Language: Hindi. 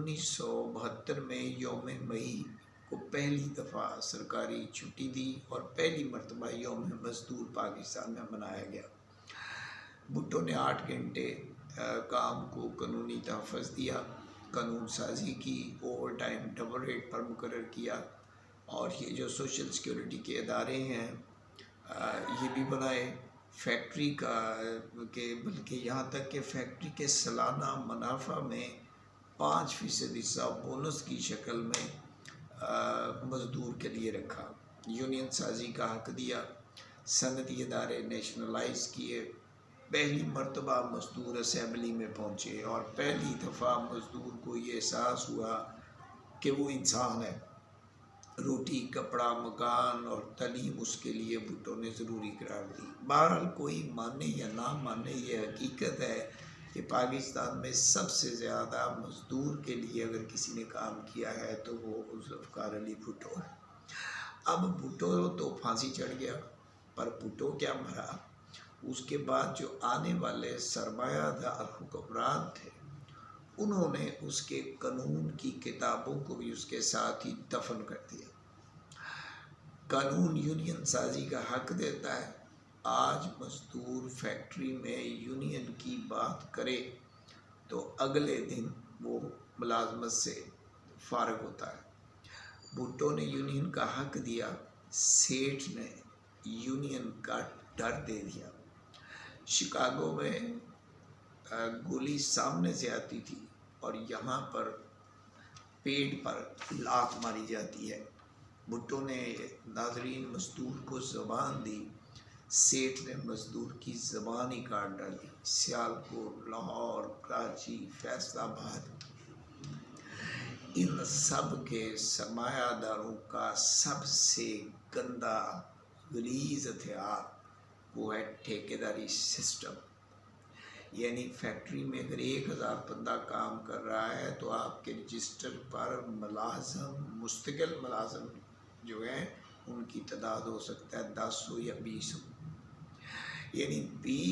1972 में यौम मई को पहली दफ़ा सरकारी छुट्टी दी और पहली मरतबा यौम मज़दूर पाकिस्तान में मनाया गया। भुट्टो ने 8 घंटे काम को कानूनी तहफ़्फ़ुज़ दिया, कानून साजी की, ओवर टाइम डबल रेट पर मुकर्रर किया और ये जो सोशल सिक्योरिटी के इदारे हैं ये भी बनाए। फैक्ट्री का के बल्कि यहाँ तक कि फैक्ट्री के सालाना मुनाफा में 5% हिस्सा बोनस की शक्ल में मज़दूर के लिए रखा। यूनियन साजी का हक दिया, सनती इदारे नेशनलाइज किए, पहली मरतबा मज़दूर असम्बली में पहुँचे और पहली दफ़ा मज़दूर को ये एहसास हुआ कि वो इंसान है। रोटी, कपड़ा, मकान और तालीम उसके लिए भुट्टो ने ज़रूरी करार दी। बहरहाल कोई माने या ना माने, ये हकीकत है कि पाकिस्तान में सबसे ज़्यादा मज़दूर के लिए अगर किसी ने काम किया है तो वो ज़ुल्फ़िकार अली भुट्टो है। अब भुट्टो तो फांसी चढ़ गया, पर भुट्टो क्या मरा, उसके बाद जो आने वाले सरमायादार हुक्मरान थे उन्होंने उसके कानून की किताबों को भी उसके साथ ही दफन कर दिया। कानून यूनियन साजी का हक देता है। आज मज़दूर फैक्ट्री में यूनियन की बात करे तो अगले दिन वो मुलाजमत से फारग होता है। भुट्टो ने यूनियन का हक दिया, सेठ ने यूनियन का डर दे दिया। शिकागो में गोली सामने से आती थी और यहाँ पर पेट पर लात मारी जाती है। भुट्टो ने नाजरीन मज़दूर को ज़बान दी, सेठ ने मज़दूर की ज़बान ही काट डाली। सियालकोट, लाहौर, कराची, फैसलाबाद, इन सब के सरमायादारों का सबसे गंदा गलीज़ हथियार वो है ठेकेदारी सिस्टम। यानी फैक्ट्री में अगर 1000 बंदा काम कर रहा है तो आपके रजिस्टर पर मुलाज़म, मुस्तकिल मुलाज़म जो है उनकी तादाद हो सकता है 10 हो या 20 हो। यानी 20